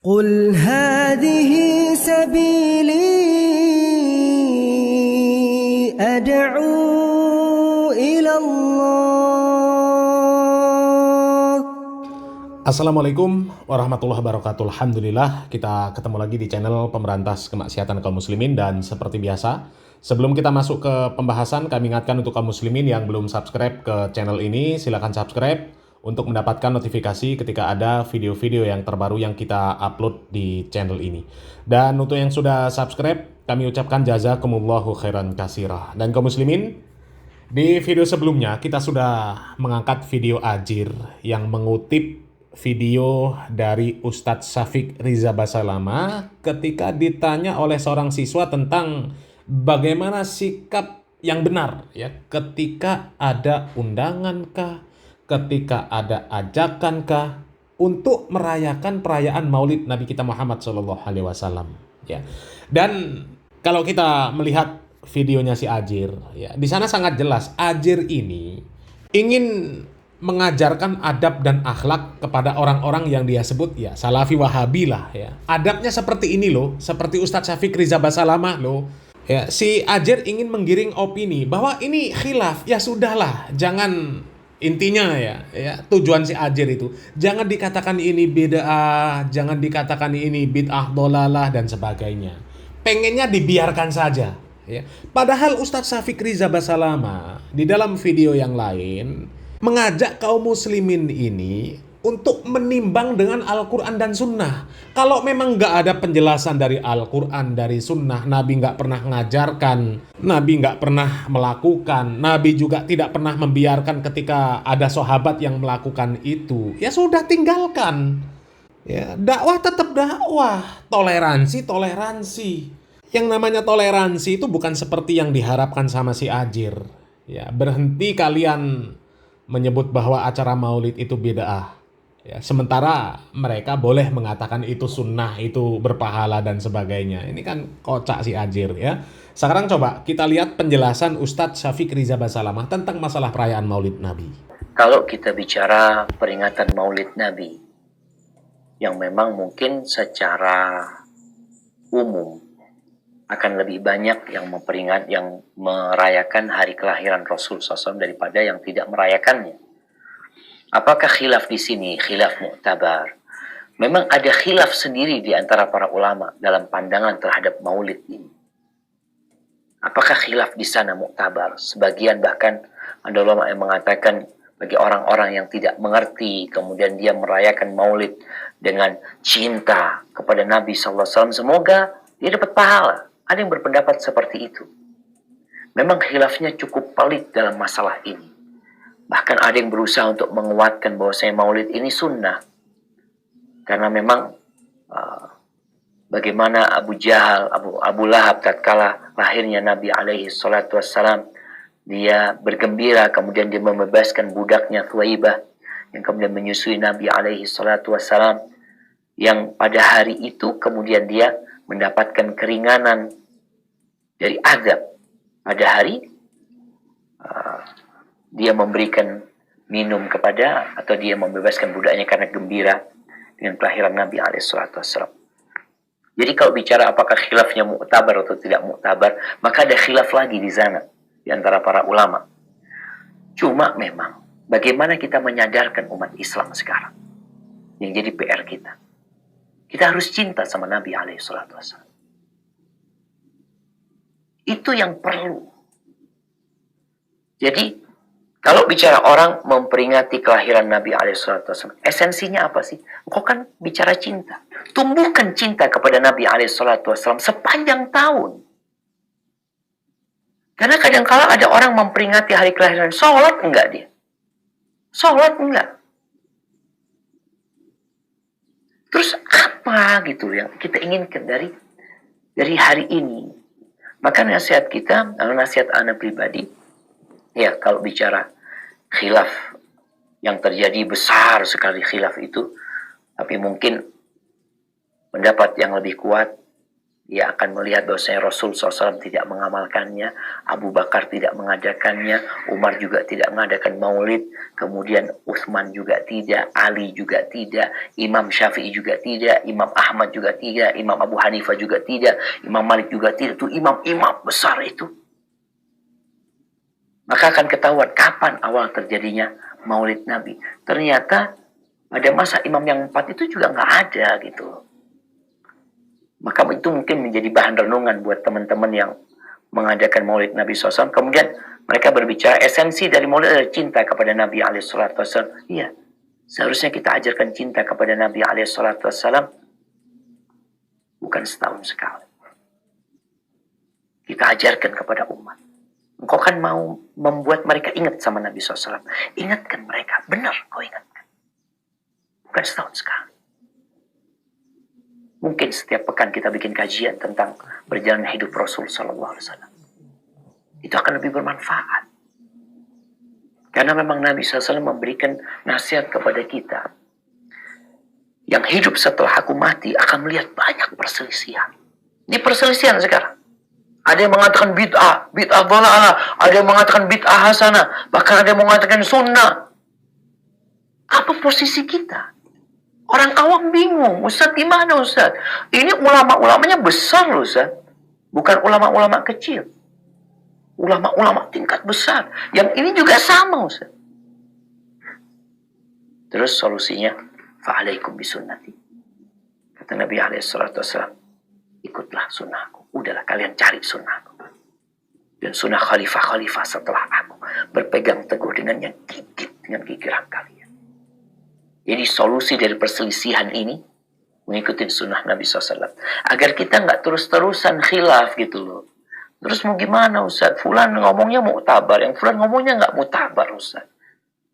قل هذه سبيلي أدعو إلى الله. Assalamualaikum warahmatullahi wabarakatuh. Alhamdulillah kita ketemu lagi di channel Pemberantas Kemaksiatan Kaum Muslimin. Dan seperti biasa, sebelum kita masuk ke pembahasan, kami ingatkan untuk kaum muslimin yang belum subscribe ke channel ini, silakan subscribe untuk mendapatkan notifikasi ketika ada video-video yang terbaru yang kita upload di channel ini. Dan untuk yang sudah subscribe, kami ucapkan jazakumullahu khairan katsirah. Dan kaum muslimin, di video sebelumnya kita sudah mengangkat video Ajir yang mengutip video dari Ustadz Syafiq Riza Basalama ketika ditanya oleh seorang siswa tentang bagaimana sikap yang benar ya ketika ada undangankah, ketika ada ajakankah untuk merayakan perayaan Maulid Nabi kita Muhammad SAW ya. Dan kalau kita melihat videonya si Ajir ya, di sana sangat jelas Ajir ini ingin mengajarkan adab dan akhlak kepada orang-orang yang dia sebut ya Salafi Wahabi lah ya. Adabnya seperti ini loh, seperti Ustadz Syafiq Riza Basalamah loh. Ya, si Ajir ingin menggiring opini bahwa ini khilaf, ya sudahlah, jangan, intinya ya tujuan si Ajir itu jangan dikatakan ini bid'ah, jangan dikatakan ini bid'ah dolalah dan sebagainya. Pengennya dibiarkan saja ya. Padahal Ustadz Syafiq Riza Basalamah di dalam video yang lain mengajak kaum muslimin ini untuk menimbang dengan Al-Quran dan Sunnah. Kalau memang nggak ada penjelasan dari Al-Quran, dari Sunnah, Nabi nggak pernah mengajarkan, Nabi nggak pernah melakukan, Nabi juga tidak pernah membiarkan ketika ada sahabat yang melakukan itu, ya sudah tinggalkan. Ya, dakwah tetap dakwah, toleransi. Yang namanya toleransi itu bukan seperti yang diharapkan sama si Ajir. Ya, berhenti kalian menyebut bahwa acara maulid itu bid'ah. Ya, sementara mereka boleh mengatakan itu sunnah, itu berpahala dan sebagainya. Ini kan kocak si Ajir ya. Sekarang coba kita lihat penjelasan Ustadz Syafiq Riza Basalamah tentang masalah perayaan Maulid Nabi. Kalau kita bicara peringatan Maulid Nabi, yang memang mungkin secara umum akan lebih banyak yang merayakan hari kelahiran Rasul SAW daripada yang tidak merayakannya. Apakah khilaf di sini khilaf mu'tabar? Memang ada khilaf sendiri di antara para ulama dalam pandangan terhadap maulid ini. Apakah khilaf di sana mu'tabar? Sebagian bahkan ada ulama yang mengatakan bagi orang-orang yang tidak mengerti, kemudian dia merayakan maulid dengan cinta kepada Nabi SAW, semoga dia dapat pahala. Ada yang berpendapat seperti itu. Memang khilafnya cukup pelik dalam masalah ini. Bahkan ada yang berusaha untuk menguatkan bahwasanya maulid ini sunnah. Karena memang bagaimana Abu Jahal, Abu Lahab tatkala lahirnya Nabi alaihi salatu wassalam, dia bergembira, kemudian dia membebaskan budaknya Thuwaibah yang kemudian menyusui Nabi alaihi salatu wassalam, yang pada hari itu kemudian dia mendapatkan keringanan dari azab. Pada hari dia memberikan minum kepada, atau dia membebaskan budaknya karena gembira dengan kelahiran Nabi SAW. Jadi kalau bicara apakah khilafnya mu'tabar atau tidak mu'tabar, maka ada khilaf lagi di sana di antara para ulama. Cuma memang bagaimana kita menyadarkan umat Islam sekarang, yang jadi PR kita. Kita harus cinta sama Nabi SAW. Itu yang perlu. Jadi kalau bicara orang memperingati kelahiran Nabi SAW, esensinya apa sih? Kok kan bicara cinta. Tumbuhkan cinta kepada Nabi SAW sepanjang tahun. Karena kadang-kala ada orang memperingati hari kelahiran, sholat enggak dia? Sholat enggak? Terus apa gitu yang kita inginkan dari hari ini? Maka nasihat kita, nasihat anak pribadi, ya kalau bicara khilaf yang terjadi besar sekali khilaf itu, tapi mungkin pendapat yang lebih kuat Dia akan melihat bahwasanya Rasul SAW tidak mengamalkannya, Abu Bakar tidak mengadakannya, Umar juga tidak mengadakan maulid, kemudian Utsman juga tidak, Ali juga tidak, Imam Syafi'i juga tidak, Imam Ahmad juga tidak, Imam Abu Hanifah juga tidak, Imam Malik juga tidak. Itu imam-imam besar itu. Maka akan ketahuan kapan awal terjadinya maulid Nabi. Ternyata pada masa imam yang 4 itu juga nggak ada gitu. Maka itu mungkin menjadi bahan renungan buat teman-teman yang mengadakan maulid Nabi SAW. Kemudian mereka berbicara esensi dari maulid adalah cinta kepada Nabi SAW. Iya, seharusnya kita ajarkan cinta kepada Nabi SAW bukan setahun sekali. Kita ajarkan kepada umat. Engkau kan mau membuat mereka ingat sama Nabi SAW. Ingatkan mereka, benar kau ingatkan. Bukan setahun sekali. Mungkin setiap pekan kita bikin kajian tentang perjalanan hidup Rasul SAW. Itu akan lebih bermanfaat. Karena memang Nabi SAW memberikan nasihat kepada kita. Yang hidup setelah aku mati akan melihat banyak perselisihan. Ini perselisihan sekarang. Ada yang mengatakan bid'ah dhalalah. Ada yang mengatakan bid'ah hasanah. Bahkan ada yang mengatakan sunnah. Apa posisi kita? Orang awam bingung, Ustaz gimana Ustaz? Ini ulama-ulamanya besar loh Ustaz. Bukan ulama-ulama kecil. Ulama-ulama tingkat besar. Yang ini juga sama Ustaz. Terus solusinya, fa'alaikum bisunnati. Kata Nabi SAW, ikutlah sunnahku. Udahlah kalian cari sunnahku. Dan sunnah khalifah-khalifah setelah aku. Berpegang teguh dengan yang gigit, dengan gigiran kalian. Jadi solusi dari perselisihan ini mengikuti sunnah Nabi SAW. Agar kita nggak terus-terusan khilaf gitu loh. Terus mau gimana Ustaz? Fulan ngomongnya mu'tabar, yang Fulan ngomongnya nggak mu'tabar Ustaz.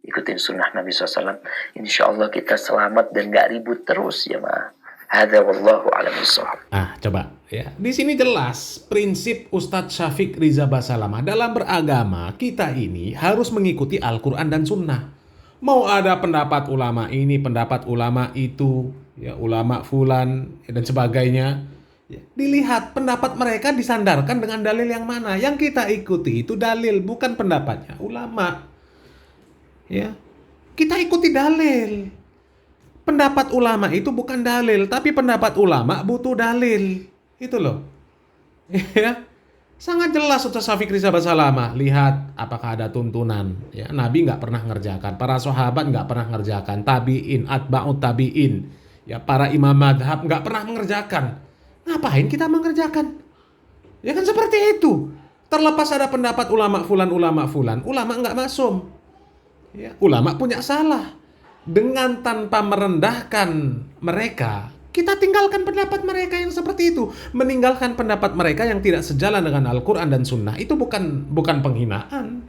Ikutin sunnah Nabi SAW. Insya Allah kita selamat dan nggak ribut terus ya ma. Hadza wallahu a'lam bishawab. Coba ya. Di sini jelas prinsip Ustadz Syafiq Riza Basalamah dalam beragama kita ini harus mengikuti Al-Quran dan Sunnah. Mau ada pendapat ulama ini, pendapat ulama itu, ya ulama fulan dan sebagainya. Ya, dilihat pendapat mereka disandarkan dengan dalil yang mana. Yang kita ikuti itu dalil, bukan pendapatnya ulama. Ya, kita ikuti dalil. Pendapat ulama itu bukan dalil, tapi pendapat ulama butuh dalil. Itu loh. Ya. Sangat jelas Ustaz Syafiq Riza Basalamah. Lihat apakah ada tuntunan. Ya, Nabi nggak pernah ngerjakan. Para sahabat nggak pernah ngerjakan. Tabi'in, atba'ut tabi'in. Ya, para imam madhab nggak pernah mengerjakan. Ngapain kita mengerjakan? Ya kan seperti itu. Terlepas ada pendapat ulama fulan. Ulama nggak masum. Ya, ulama punya salah. Dengan tanpa merendahkan mereka, kita tinggalkan pendapat mereka yang seperti itu. Meninggalkan pendapat mereka yang tidak sejalan dengan Al-Quran dan Sunnah. Itu bukan penghinaan.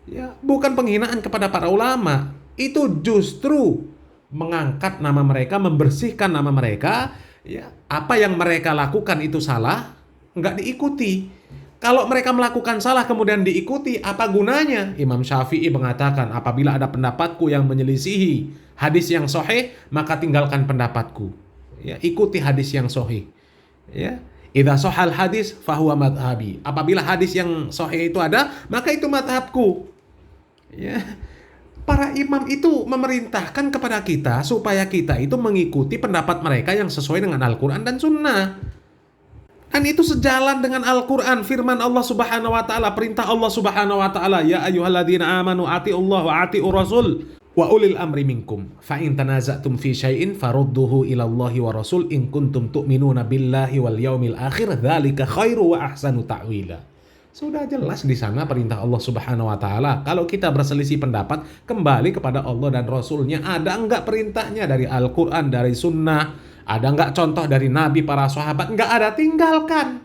Ya, bukan penghinaan kepada para ulama. Itu justru mengangkat nama mereka, membersihkan nama mereka. Ya, apa yang mereka lakukan itu salah, nggak diikuti. Kalau mereka melakukan salah kemudian diikuti, apa gunanya? Imam Syafi'i mengatakan, apabila ada pendapatku yang menyelisihi hadis yang sahih, maka tinggalkan pendapatku. Ya, ikuti hadis yang sahih. Ya, idza sahal hadis fahuwa madhhabi. Apabila hadis yang sahih itu ada, maka itu madhabku. Ya. Para imam itu memerintahkan kepada kita supaya kita itu mengikuti pendapat mereka yang sesuai dengan Al-Quran dan Sunnah. Dan itu sejalan dengan Al-Quran, firman Allah Subhanahu wa taala, perintah Allah Subhanahu wa taala, ya ayyuhalladzina amanu atiiullah wa atiiur rasul wa ulil amri minkum fa in tanaza'tum fi syai'in farudduhu ila Allahi wa rasul in kuntum tu'minuna billahi wal yaumil akhir dzalika khairu wa ahsanu ta'wila. Sudah jelas di sana perintah Allah Subhanahu wa taala. Kalau kita berselisih pendapat, kembali kepada Allah dan Rasulnya. Ada enggak perintahnya dari Al-Quran, dari Sunnah? Ada enggak contoh dari Nabi, para sahabat? Enggak ada, tinggalkan.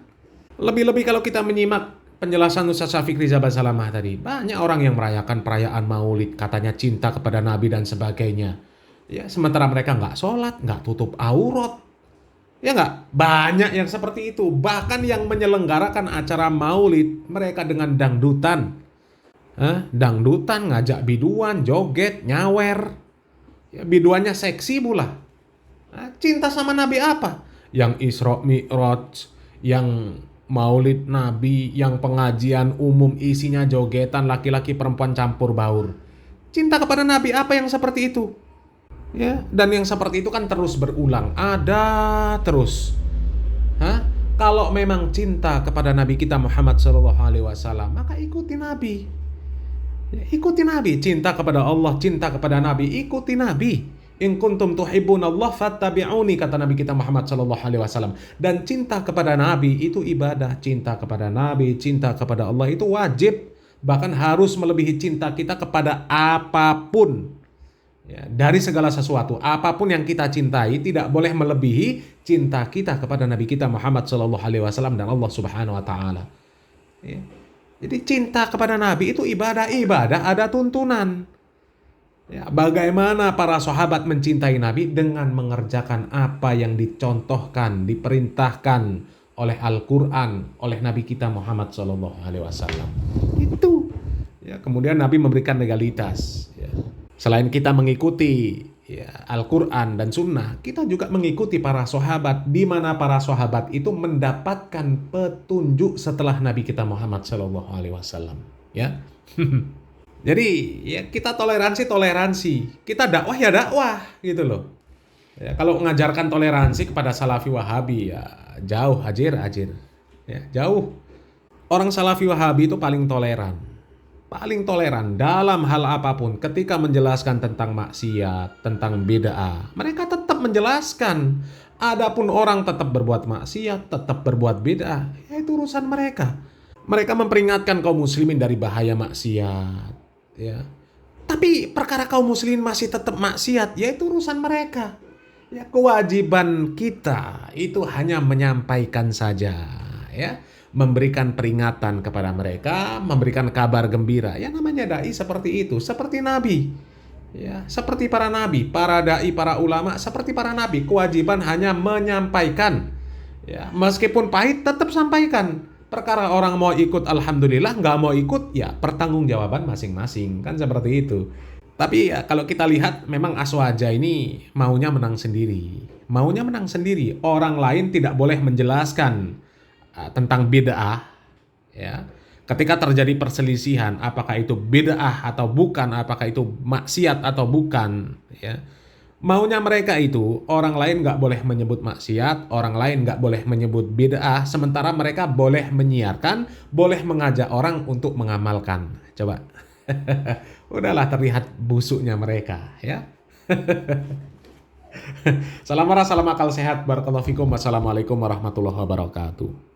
Lebih-lebih kalau kita menyimak penjelasan Ustaz Syafiq Riza Basalamah tadi. Banyak orang yang merayakan perayaan maulid, katanya cinta kepada Nabi dan sebagainya. Ya, sementara mereka enggak sholat, enggak tutup aurat. Ya enggak? Banyak yang seperti itu. Bahkan yang menyelenggarakan acara maulid, mereka dengan dangdutan. Dangdutan, ngajak biduan, joget, nyawer. Ya, biduannya seksi pula. Cinta sama Nabi apa? Yang Isra Mi'raj, yang maulid Nabi, yang pengajian umum isinya jogetan laki-laki perempuan campur baur. Cinta kepada Nabi apa yang seperti itu? Ya, dan yang seperti itu kan terus berulang, ada terus. Kalau memang cinta kepada Nabi kita Muhammad SAW, maka ikuti Nabi. Ya, ikuti Nabi, cinta kepada Allah, cinta kepada Nabi, ikuti Nabi. In kuntum tuhibbunallah fattabi'uni, kata Nabi kita Muhammad SAW. Dan cinta kepada Nabi itu ibadah, cinta kepada Nabi, cinta kepada Allah itu wajib, bahkan harus melebihi cinta kita kepada apapun. Ya, dari segala sesuatu, apapun yang kita cintai tidak boleh melebihi cinta kita kepada Nabi kita Muhammad SAW dan Allah Subhanahu Wa Taala. Ya. Jadi cinta kepada Nabi itu ibadah ada tuntunan. Ya, bagaimana para sahabat mencintai Nabi dengan mengerjakan apa yang dicontohkan, diperintahkan oleh Al-Quran, oleh Nabi kita Muhammad SAW. Itu. Ya, kemudian Nabi memberikan legalitas. Ya. Selain kita mengikuti Al-Quran dan Sunnah, kita juga mengikuti para sahabat, di mana para sahabat itu mendapatkan petunjuk setelah Nabi kita Muhammad SAW. Ya, jadi ya kita toleransi, kita dakwah ya dakwah gitu loh. Ya, kalau mengajarkan toleransi kepada Salafi Wahabi ya jauh, ajir, ya jauh. Orang Salafi Wahabi itu paling toleran dalam hal apapun. Ketika menjelaskan tentang maksiat, tentang bid'ah, mereka tetap menjelaskan. Adapun orang tetap berbuat maksiat, tetap berbuat bid'ah, ya itu urusan mereka. Mereka memperingatkan kaum muslimin dari bahaya maksiat, ya. Tapi perkara kaum muslimin masih tetap maksiat, ya itu urusan mereka. Ya, kewajiban kita itu hanya menyampaikan saja, ya. Memberikan peringatan kepada mereka, memberikan kabar gembira. Ya namanya dai seperti itu, seperti Nabi. Ya, seperti para nabi, para dai, para ulama seperti para nabi, kewajiban hanya menyampaikan. Ya, meskipun pahit tetap sampaikan. Perkara orang mau ikut alhamdulillah, nggak mau ikut ya pertanggungjawaban masing-masing, kan seperti itu. Tapi ya, kalau kita lihat memang Aswaja ini maunya menang sendiri. Orang lain tidak boleh menjelaskan tentang bid'ah, ya. Ketika terjadi perselisihan apakah itu bid'ah atau bukan, apakah itu maksiat atau bukan, ya. Maunya mereka itu orang lain nggak boleh menyebut maksiat, orang lain nggak boleh menyebut bid'ah, sementara mereka boleh menyiarkan, boleh mengajak orang untuk mengamalkan. Coba. Udahlah terlihat busuknya mereka, ya. Salam marah, salam akal sehat. Barakallahu fikum. Wassalamualaikum warahmatullahi wabarakatuh.